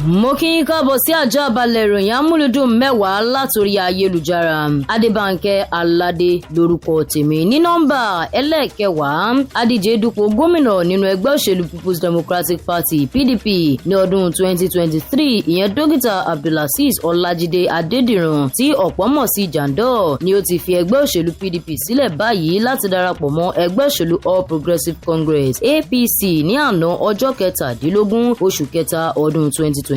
Mo kí yín káàbọ̀ sí àjàbalẹ̀ ìròyìn amúlùdùn mẹ́wàá látòrí ayélujára. Adébánkẹ́ Aládé lórúkọ tèmi. Ní nọ́mbà ẹlẹ́ẹ̀kẹwàá, adíje dupò gómìnà nínú ẹgbẹ́ òṣèlú People's Democratic Party PDP ní ọdún 2023 ìyẹn dókítà Abdulaziz Ọlájídé Adédìran tí ọ̀pọ̀ mọ̀ sí Jandor ni ó ti fi ẹgbẹ́ òṣèlú PDP sílẹ̀ báyìí láti darapọ̀ mọ́ ẹgbẹ́ òṣèlú All Progressive Congress APC ní àná ọjọ́ kẹtàdínlógún oṣù kẹta ọdún 2025.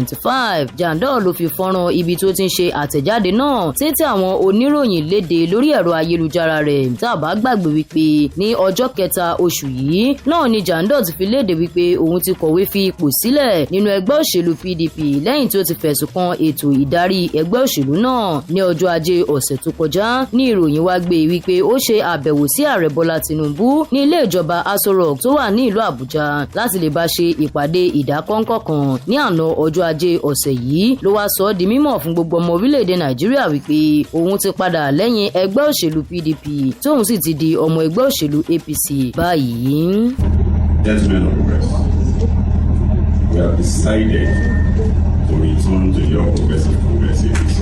Jandor ló fi fọ́nrán ibi tó ti ń ṣe àtẹ̀jáde náà títí àwọn oníròyìn léde lórí ẹ̀rọ ayélujára rẹ̀. Tá a bá gbàgbé wípé ní ọjọ́ kẹta oṣù yìí náà ni Jandor ti fi léde wípé òun ti kọ̀wé fi ipò sílẹ̀ nínú ẹgbẹ́ òṣèlú PDP lẹ́yìn tó ti fẹ̀sùn kan ètò ìdarí ẹgbẹ́ òṣèlú náà. Ní ọjọ́ ajé ọ̀sẹ̀ tó kọjá ní ìròyìn wá gbé wípé ó ṣe àbẹ̀wò sí ààrẹ Bọ́lá Tinubu ní ilé ìjọba Aso Rock tó wà ní ìlú Àbújá láti lè bá ṣe ìpàdé ìdákọ́ńkọ́ kan. Ní àná ọjọ́ ajé ọ̀sẹ̀ yìí ló wá sọ ọ́ di mímọ̀ fún gbogbo ọmọ orílẹ̀-èdè Nàìjíríà wípé òun ti padà lẹ́yìn ẹgbẹ́ òṣèlú PDP tóun sì ti di ọmọ ẹgbẹ́ òṣèlú APC báyìí. Gentlemen of the press, we have decided to return to your progressive Congress APC.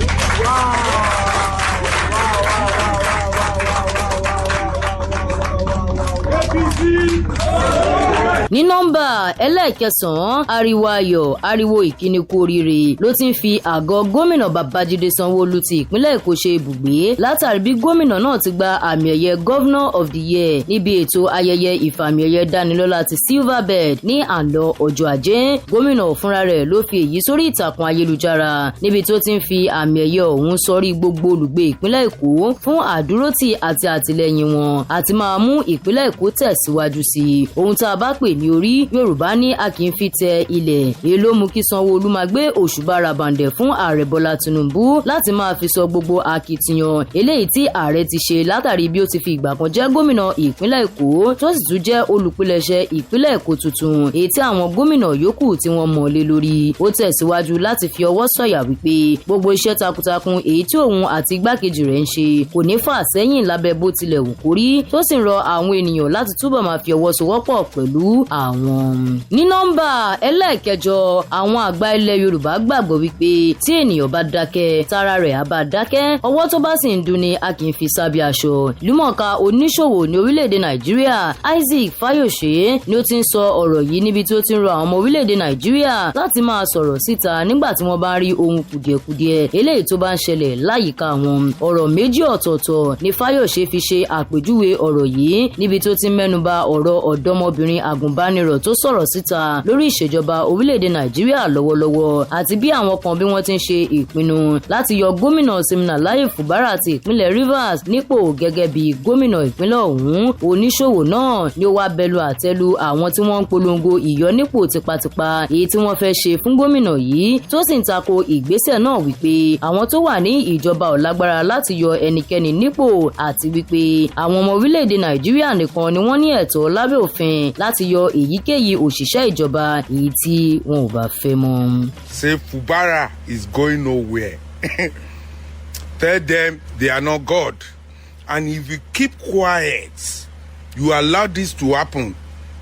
Ní nọ́mbà ẹlẹ́ẹ̀kẹsàn-án, ariwo ayọ̀ ariwo ìkíni kú oríire ló ti ń fi àgọ́ gómìnà Babájídé Sanwó-Olú ti ìpínlẹ̀ Èkó ṣe ibùgbé látàrí bí gómìnà náà ti gba àmì ẹ̀yẹ Governor of the Year níbi ètò ayẹyẹ ìfàmì ẹ̀yẹ dánilọ́lá ti Silverbird ní àná ọjọ́ ajé. Gómìnà fúnra rẹ̀ ló fi èyí sórí ìtàkùn ayélujára níbi tó ti ń fi àmì ẹ̀yẹ ọ̀hún sọrí gbogbo olùgbé ìpínlẹ̀ Èkó fún àdúrótì àti àtìlẹ́yìn wọn àti máa mú ìpínlẹ̀ Èkó tẹ̀síwájú sí i. Ohun tá a bá pè ní orí Yorùbá ní a kì í fi tẹ ilẹ̀. Èyí ló mú kí Sanwó-Olú máa gbé òṣùbà ràbàǹdẹ̀ fún ààrẹ Bọ́lá Tinubu láti máa fi sọ gbogbo akitiyan eléyìí tí ààrẹ ti ṣe látàrí bí ó ti fi ìgbà kan jẹ́ gómìnà ìpínlẹ̀ Èkó tó sì tún jẹ́ olùpilẹ̀ṣẹ̀ ìpínlẹ̀ Èkó tuntun èyí tí àwọn gómìnà yòókù tí wọ́n mọ̀ lé lórí. Ó tẹ̀síwájú láti fi ọwọ́ sọ̀yà wípé gbogbo iṣẹ́ takuntakun èyí tí òun àti igbákejì rẹ̀ ń ṣe kò ní fà sẹ́yìn lábẹ́ bó tilẹ̀ wù kórí tó sì ń rọ àwọn ènìyàn láti túbọ̀ máa fi ọwọ́ sowọ́pọ̀ pẹ̀lú àwọn. Ní nọ́mbà ẹlẹ́ẹ̀kẹjọ, àwọn àgbà ilẹ̀ Yorùbá gbàgbọ́ wípé tí ènìyàn bá dákẹ́ tara rẹ̀ á bá dákẹ́, ọwọ́ tó bá sì ń dun ni a kì í fi sábẹ́ aṣọ. Ìlúmọ̀ọ́ká oníṣòwò ní orílẹ̀-èdè Nàìjíríà Isaac Fayose ni ó ti ń sọ ọ̀rọ̀ yìí níbi tí ó ti ń rọ àwọn ọmọ orílẹ̀-èdè Nàìjíríà láti máa sọ̀rọ̀ síta nígbà tí wọ́n bá ń rí ohun kùdìẹ̀kudiẹ eléyìí tó bá ń ṣẹlẹ̀ láyìíká wọn. Ọ̀rọ̀ méjì ọ̀tọ̀ọ̀tọ̀ ni Fayose fi ṣe àpèjúwe ọ̀rọ̀ yìí níbi tó ti mẹ́nuba ọ̀rọ̀ ọ̀dọ́mọbìnrin àgùnbánirọ̀ tó sọ̀rọ̀ síta lórí ìṣèjọba orílẹ̀-èdè Nàìjíríà lọ́wọ́lọ́wọ́ àti bí àwọn kan bí wọ́n ti ń ṣe ìpinnu láti yọ gómìnà Siminalayi Fubara ti ìpínlẹ̀ Rivers nípò gẹ́gẹ́ bí gómìnà ìpínlẹ̀ ọ̀hún. Oníṣòwò náà ni ó wá bẹnu àtẹ́lu àwọn tí wọ́n ń polongo ìyọnípò tipátipá èyí tí wọ́n fẹ́ ṣe fún gómìnà yìí tó sì ń tako ìgbésẹ̀ náà wípé àwọn tó wà ní ìjọba ò lágbára láti yọ ẹnikẹ́ni nípò àti wípé àwọn ọmọ orílẹ̀-èdè Nàìjíríà nìkan ni wọ́n ní ẹ̀tọ́ lábẹ́ òfin láti yọ èyíkéyìí òṣìṣẹ́ ìjọba èyí tí wọn ò bá fẹ́ mọ́. Say Fubara is going nowhere. Tell them they are not God. And if you keep quiet, you allow this to happen,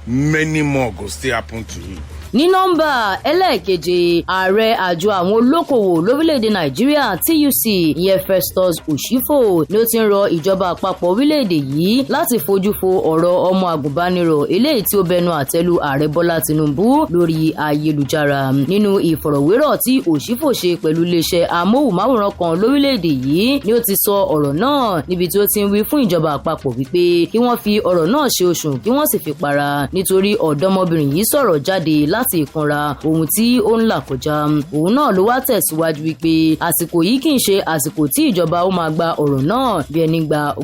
many more go still happen to you. Ní nọ́mbà ẹlẹ́ẹ̀keje, ààrẹ àjọ àwọn olókòwò lórílẹ̀‐èdè Nàìjíríà TUC ìyẹn Festus Osifo ni ó ti ń rọ ìjọba àpapọ̀ orílẹ̀‐èdè yìí láti fojú fo ọ̀rọ̀ ọmọ àgùnbánirọ̀ eléyìí tí ó bẹnu àtẹ́lu ààrẹ Bọ́lá Tinubu lórí ayélujára. Nínú ìfọ̀rọ̀wérọ̀ tí Osifo ṣe pẹ̀lú iléeṣẹ́ amóhùnmáwòrán kan lórílẹ̀‐èdè yìí ni ó ti sọ ọ̀rọ̀ náà níbi tí ó ti ń wí fún ìjọba àpapọ̀ wípé kí wọ́n fi ọ̀rọ̀ náà ṣe òṣùn kí wọ́n sì fi para nítorí ọ̀dọ́mọbìnrin yìí sọ̀rọ̀ jáde láti ìkanra ohun tí ó ń là kọjá. Òun náà ló wá tẹ̀síwájú wípé àsìkò yìí kì í ṣe àsìkò tí ìjọba ó máa gba ọ̀rọ̀ náà bí ẹni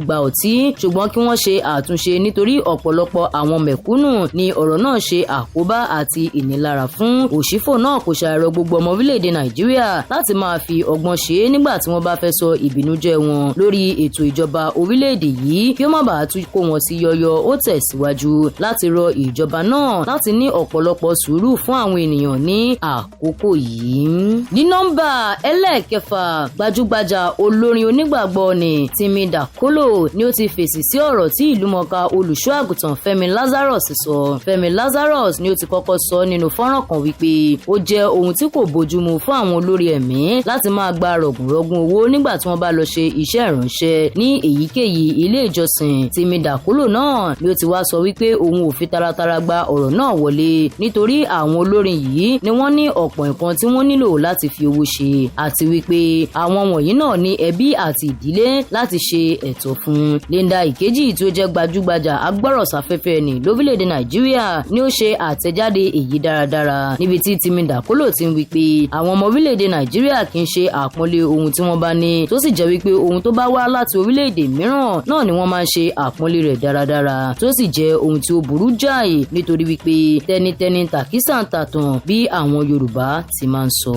gba ọtí ṣùgbọ́n kí wọ́n ṣe àtúnṣe nítorí ọ̀pọ̀lọpọ̀ àwọn mẹ̀kúnnù ni ọ̀rọ̀ náà ṣe àkóbá àti ìnilára fún. Òṣìfò náà kò ṣàìrọ̀ gbogbo ọmọ orílẹ̀-èdè Nàìjíríà láti máa fi ọgbọ́n ṣe é nígbà tí wọ́n bá fẹ́ sọ ìbínújẹ́ wọn lórí ètò ìjọba orílẹ̀-èdè yìí kí ó má bàa tún kó wọn sí yọyọ. Ó tẹ̀síwájú láti rọ ìjọba náà láti ní ọ̀pọ̀lọpọ̀ sùúrù sùúrù fún àwọn ènìyàn ní àkókò yìí. ní nọ́mbà ẹlẹ́ẹ̀kẹfà, gbajúgbajà olórin onígbàgbọ́ ni Timi Dakolo ni ó ti fèsì sí ọ̀rọ̀ tí ìlúmọ̀ọ́ká olùṣọ́ àgùntàn Fẹ́mi Lazarus sọ. Fẹ́mi Lazarus ni ó ti kọ́kọ́ sọ nínú fọ́nrán kan wípé ó jẹ́ ohun tí kò bójúmu fún àwọn olórí ẹ̀mí láti máa gba rọ̀gùnrọ̀gùn owó nígbà tí wọ́n bá lọ ṣe iṣẹ́ ìránṣẹ́ ní èyíkéyìí ilé ìjọsìn. Timi Dakolo náà ni ó ti wá sọ wípé òun ò fi taratara gba ọ̀rọ̀ náà wọlé nítorí àwọn olórin yìí ni wọ́n ní ọ̀pọ̀ nǹkan tí wọ́n nílò láti fi owó ṣe àti wípé àwọn wọ̀nyí náà ní ẹbí àti ìdílé láti ṣe ẹ̀tọ́ fún. Linda Ìkejì tí ó jẹ́ gbajúgbajà agbọ́rọ̀sáfẹ́fẹ́ ní lórílẹ̀‐èdè Nàìjíríà ni ó ṣe àtẹ̀jáde èyí dáradára níbi tí Timi Dakolo ti ń wípé àwọn ọmọ orílẹ̀‐èdè Nàìjíríà kì í ṣe àpọ́nlé ohun tí wọ́n bá ní tó sì jẹ́ wípé ohun tó bá wá láti orílẹ̀‐èdè mìíràn náà ni wọ́n máa ń ṣe àpọ́nlé rẹ̀ dáradára tó sì jẹ́ ohun tí ó burú jáì nítorí wípé tẹnitẹni tàkísà ń tàtàn bí àwọn Yorùbá ti máa ń sọ.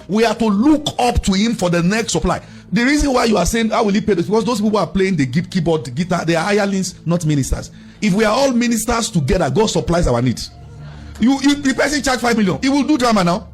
We are to look up to him for the next supply. The reason why you are saying how will he pay this, because those people who are playing the keyboard, the guitar, they are hirelings, not ministers. If we are all ministers together, God supplies our needs. The person charge 5 million, he will do drama now.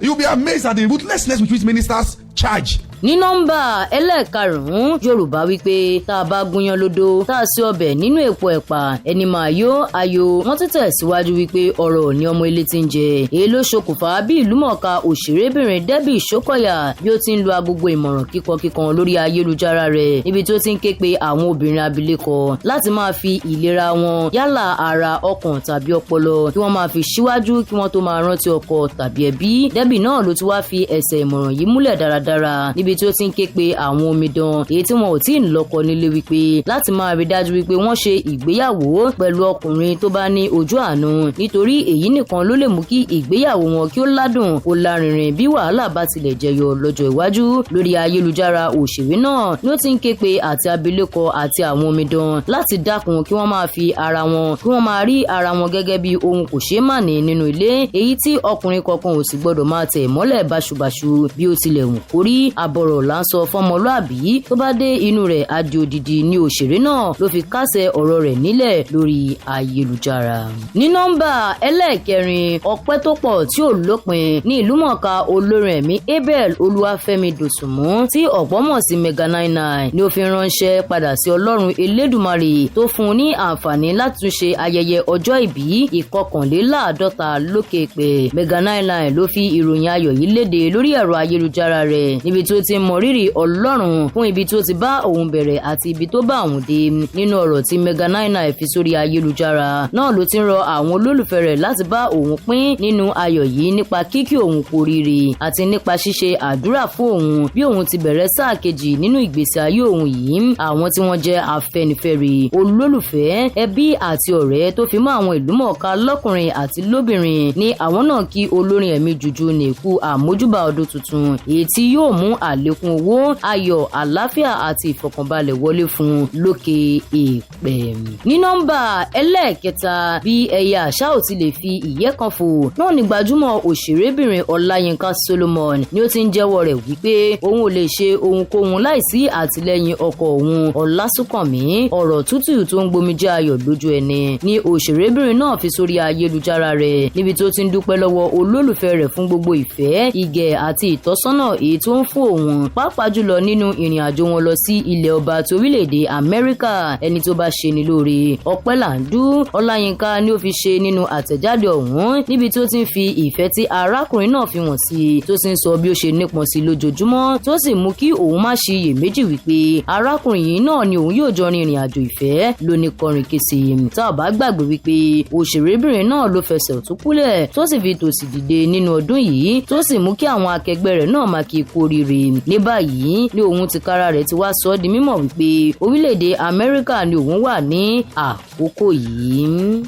You'll be amazed at the ruthlessness with which ministers charge. ní nọ́mbà ẹlẹ́ẹ̀karùn-ún, Yorùbá wípé tá a bá gúnyán lódó tá a sí ọbẹ̀ nínú èpo ẹ̀pà ẹni máa yó ayò. wọ́n tún tẹ̀síwájú wípé ọ̀rọ̀ ni ọmọ ilé ti ń jẹ. èyí ló ṣokùnfà bí ìlúmọ̀ọ́ká òṣèrébìnrin Debbie Shokoya bí ó ti ń lo agogo ìmọ̀ràn kíkankíkan lórí ayélujára rẹ̀ níbi tí ó ti ń ké pe àwọn obìnrin abilékọ láti máa fi ìlera wọn yálà ara, ọkàn tàbí ọpọlọ kí wọ́n máa fi síwájú kí wọ́n tó máa rántí ọkọ tàbí ẹbí. Debbie náà ló ti wá fi ẹsẹ̀ ìmọ̀ràn yìí múlẹ̀ dáradára níbi tí ó ti ń ké pe àwọn omidan èyí tí wọn ò tí ì lọ́kọ nílé wípé láti máa rí dájú wípé wọ́n ṣe ìgbéyàwó pẹ̀lú ọkùnrin tó bá ní ojú àánú nítorí èyí nìkan ló lè mú kí ìgbéyàwó wọn kí ó ládùn ó lárinrin bí wàhálà bá tilẹ̀ jẹyọ lọ́jọ́ iwájú. lórí ayélujára òṣèré náà ni ó ti ń ké pe àti abilékọ àti àwọn omidan láti dákun kí wọ́n máa fi ara wọn kí wọ́n máa rí ara wọn gẹ́gẹ́ bí ohun kò ṣeé màní nínú ilé èyí tí ọkùnrin kankan ò sì gbọdọ̀ máa tẹ̀ mọ́lẹ̀ báṣubàṣu bí ó tilẹ̀ wù kórí. àbọ̀rọ̀ là ń sọ fọmọlúàbí tó bá dé inú rẹ̀ adi odidi ni òṣèré náà ló fi kásẹ̀ ọ̀rọ̀ rẹ̀ nílẹ̀ lórí ayélujára. ní nọ́mbà ẹlẹ́ẹ̀kẹrin, ọpẹ́ tó pọ̀ tí ò lópin ní ìlúmọ̀ọ́ká olórin ẹ̀mí Abel Olúwafẹ́mi Dòsùnmú tí ọ̀pọ̀ mọ̀ sí Mega 99 ni ó fi ránṣẹ́ padà sí Ọlọ́run Elédùmarè tó fún un ní àǹfààní láti tún ṣe ayẹyẹ ọjọ́ ìbí ìkọkànléláàádọ́ta lókè pẹ̀. Mega 99 ló fi ìròyìn ayọ̀ yìí léde lórí ẹ̀rọ ayélujára rẹ̀ níbi tí ó ti mọ rírì Ọlọ́run fún ibi tí ó ti bá òun bẹ̀rẹ̀ àti ibi tó bá òun dé. nínú ọ̀rọ̀ tí Mega 99 fi sórí ayélujára náà ló ti ń rọ àwọn olólùfẹ́ rẹ̀ láti bá òun pín nínú ayọ̀ yìí nípa kíkí òun kú oríire àti nípa ṣíṣe àdúrà fún òun bí òun ti bẹ̀rẹ̀ sáà kejì nínú ìgbésí ayé òun yìí. àwọn tí wọ́n jẹ́ afẹ́nifẹ́re, olólùfẹ́, ẹbí àti ọ̀rẹ́ tó fi mọ́ àwọn ìlúmọ̀ọ́ká lọ́kùnrin àti lóbìnrin ní àwọn náà kí olórin ẹ̀mí jùjú nìkú àmójúbà ọdún tuntun èyí tí yóò mú àlékún owó, ayọ̀, àlàáfíà àti ìfọ̀kànbalẹ̀ wọlé fún lókè èèpẹ̀. ní nọ́mbà ẹlẹ́ẹ̀kẹta, bí ẹyẹ àṣà ò ti lè fi ìyẹ́ kan fò náà ní gbajúmọ̀ òṣèrébìnrin Olayinka Solomon ni ó ti ń jẹ́wọ́ rẹ̀ wípé òun ò lè ṣe ohunkóhun láìsí àtìlẹ́yìn ọkọ òun Ọlásùnkànmí. ọ̀rọ̀ tútù tó ń gbomijé ayọ̀ lójú ẹni ni òṣèrébìnrin náà fi sórí ayélujára rẹ̀ níbi tó ti ń dúpẹ́ lọ́wọ́ olólùfẹ́ rẹ̀ fún gbogbo ìfẹ́, ìgẹ̀ àti ìtọ́sọ́nà èyí tó ń fún òun pàápàá jùlọ nínú ìrìn àjò wọn lọ sí ilẹ̀ ọba ti orílẹ̀-èdè Amẹ́ríkà. ẹni tó bá ṣe ni lóore ọpẹ́ là ń dú. Ọláyínká ni ó fi ṣe nínú àtẹ̀jáde ọ̀hún níbi tí ó ti ń fi ìfẹ́ tí arákùnrin náà fi wọ̀n sí tó sì ń sọ bí ó ṣe nípọn sí lójoojúmọ́ tó sì mú kí òun má ṣiyèméjì wípé arákùnrin yìí náà ni òun yóò jọ rin ìrìn àjò ìfẹ́ lóní kọrin kése. tá a bá gbàgbé wípé òṣèrébìnrin náà ló fẹsẹ̀ ọ̀tún kúlẹ̀ tó sì fi tòsì dìde nínú ọdún yìí tó sì mú kí àwọn akẹgbẹ́ rẹ̀ náà máa kí kú oríire. ní báyìí ni òun tìkára rẹ̀ ti wá sọ ọ́ di mímọ̀ wípé orílẹ̀-èdè Amẹ́ríkà ni òun wà ní àkókò yìí.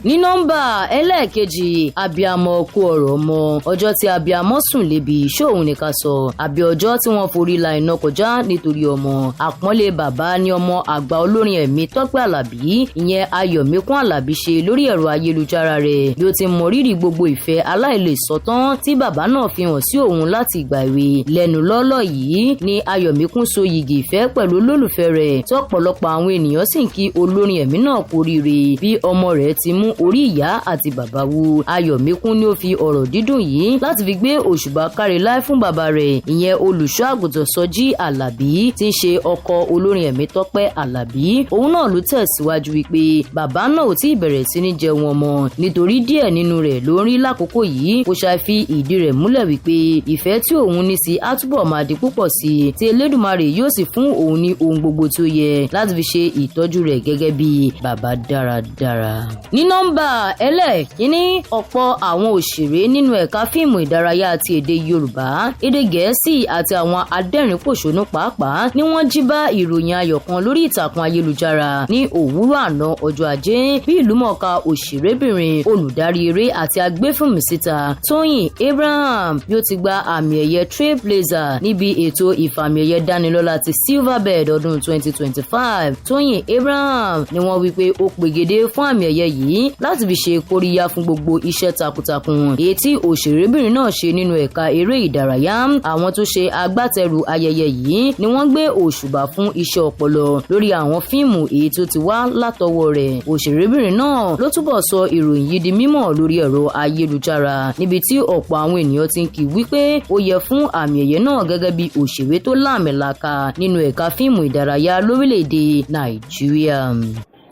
ní nọ́mbà ẹlẹ́ẹ̀kejì, abiyamọ kú ọ̀rọ̀ ọmọ. ọjọ́ tí abiyamọ sùn lébi ṣóun ní ká sọ àbí ọjọ́ tí wọ́n forí la iná kọjá nítorí ọmọ. àpọ́nlé bàbá ni ọmọ àgbà olórin ẹ̀mí Tọ́pẹ́ Àlàbí ìyẹn Ayọ̀míkún Àlàbí ṣe lórí ẹ̀rọ ayélujára rẹ̀ bí ó ti mọ rírì gbogbo ìfẹ́ aláìlèsọtán tí bàbá náà fi hàn sí òun láti ìgbà èwe. lẹ́nu lọ́lọ́ yìí yìí ni Ayọ̀míkún so yìgì ìfẹ́ pẹ̀lú olólùfẹ́ rẹ̀ tí ọ̀pọ̀lọpọ̀ àwọn ènìyàn sì ń kí olórin ẹ̀mí náà kú oríire bí ọmọ rẹ̀ ti mú orí ìyá àti bàbá wú. Ayọ̀míkún ni ó fi ọ̀rọ̀ dídùn yìí láti fi gbé òṣùbà káre láì fún bàbá rẹ̀ ìyẹn olùṣọ́ àgùntàn Sọjí Àlàbí tí ń ṣe ọkọ olórin ẹ̀mí Tọ́pẹ́ Àlàbí. Òun náà ló tẹ̀síwájú wípé bàbá náà ò tí ì bẹ̀rẹ̀ sí ní jẹun ọmọ nítorí díẹ̀ nínú rẹ̀ ló ń rí lákòókò yìí. Kò ṣàì fi ìdí rẹ̀ múlẹ̀ wípé ìfẹ́ tí òun ní sí á túbọ̀ máa di púpọ̀ sí i tí Elédùmarè yóò sì fún òun ní ohun gbogbo tí ó yẹ láti fi ṣe ìtọ́jú rẹ̀ gẹ́gẹ́ bí bàbá dáradára. Ní nọ́mbà ẹlẹ́ẹ̀kínní, ọ̀pọ̀ àwọn òṣèré nínú ẹ̀ka fíìmù ìdárayá ti èdè Yorùbá, èdè Gẹ̀ẹ́sì àti àwọn adẹ́rìn-pòṣónú pàápàá ni wọ́n jí bá ìròyìn ayọ̀ kan lórí ìtàkùn ayélujára ní òwúrọ̀ àná ọjọ́ Ajé bí ìlúmọ̀ọ́ká òṣèrébìnrin, olùdarí eré àti agbéfìmùsíta Tóyìn Abraham yóò ti gba àmì ẹ̀yẹ Trailblazer níbi ètò ìfàmì ẹ̀yẹ dánilọ́lá ti Silverbird ọdún 2025. Tóyìn Abraham ni wọ́n wí pé ó pegedé fún àmì ẹ̀yẹ yìí láti fi ṣe kóríyá fún gbogbo iṣẹ́ takuntakun èyí tí òṣèrébìnrin náà ṣe nínú ẹ̀ka eré ìdárayá. Àwọn tó ṣe agbátẹrù ayẹyẹ yìí ni wọ́n gbé òṣùbà fún iṣẹ́ ọpọlọ lórí àwọn fíìmù èyí tó ti wá látọwọ́ rẹ̀. Òṣèrébìnrin náà ló túbọ̀ sọ ìròyìn yìí di mímọ̀ lórí ẹ̀rọ ayélujára níbi tí ọ̀pọ̀ àwọn ènìyàn ti ń kí wípé ó yẹ fún àmì ẹ̀yẹ náà gẹ́gẹ́ bí òṣèré tó láàmìlaka nínú ẹ̀ka fíìmù ìdárayá lórílẹ̀‐èdè Nàìjíríà.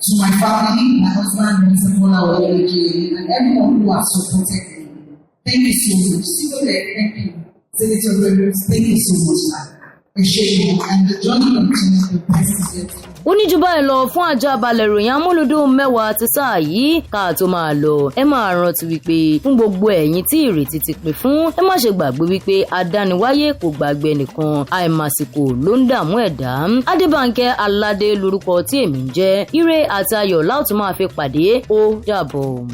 To my family, my husband, Mr. Bola Olayinka, and everyone who has supported me, thank you so much. Thank you. Senator Williams, thank you so much, man. Appreciate you, and the journey continues with president. Ó ní jù báyìí lọ fún àjàbalẹ̀ ìròyìn amúlùdùn mẹ́wàá ti sáà yìí ká tó máa lọ. Ẹ máa rántí wípé fún gbogbo ẹ̀yin tí ìrètí ti pín fún, ẹ má ṣe gbàgbé wípé adániwáyé kò gbàgbé nìkan, àìmàsìkò ló ń dààmú ẹ̀dá. Adébánkẹ́ Aládé lórúkọ tí èmi ń jẹ́. Ire àti ayọ̀ láòtún máa fi pàdé. Ó dàbọ̀.